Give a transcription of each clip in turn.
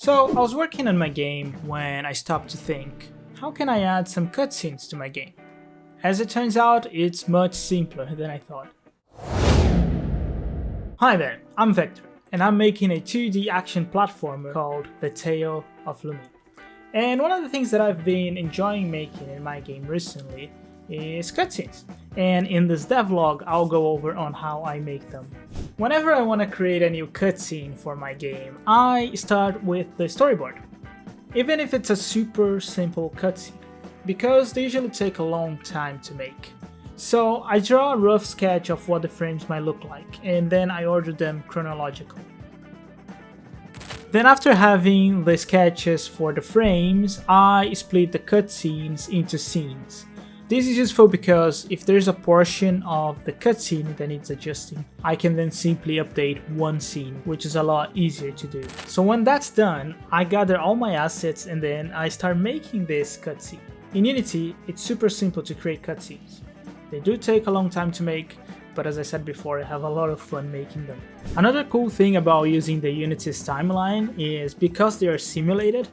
So I was working on my game when I stopped to think, how can I add some cutscenes to my game? As it turns out, it's much simpler than I thought. Hi there, I'm Vector, and I'm making a 2D action platformer called the Tale of LUMI. And one of the things that I've been enjoying making in my game recently is cutscenes. And in this devlog, I'll go over on how I make them. Whenever I want to create a new cutscene for my game, I start with the storyboard. Even if it's a super simple cutscene, because they usually take a long time to make. So I draw a rough sketch of what the frames might look like, and then I order them chronologically. Then after having the sketches for the frames, I split the cutscenes into scenes. This is useful because if there's a portion of the cutscene that needs adjusting, I can then simply update one scene, which is a lot easier to do. So when that's done, I gather all my assets and then I start making this cutscene. In Unity, it's super simple to create cutscenes. They do take a long time to make, but as I said before, I have a lot of fun making them. Another cool thing about using the Unity's timeline is because they are simulated,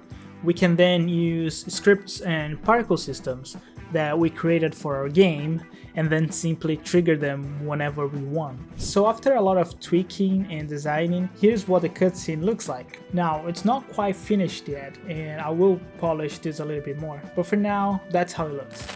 we can then use scripts and particle systems that we created for our game and then simply trigger them whenever we want. So after a lot of tweaking and designing, here's what the cutscene looks like. Now, it's not quite finished yet, and I will polish this a little bit more, but for now, that's how it looks.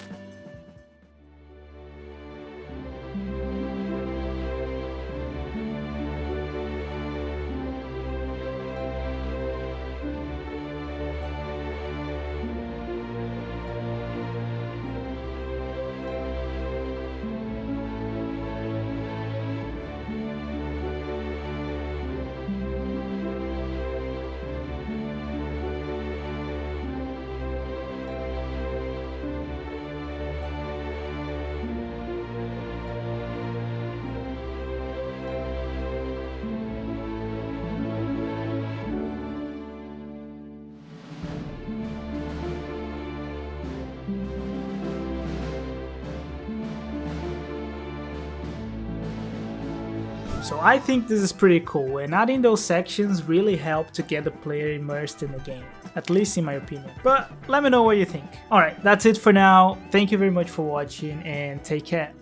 So I think this is pretty cool, and adding those sections really help to get the player immersed in the game, at least in my opinion. But let me know what you think. Alright, that's it for now. Thank you very much for watching and take care.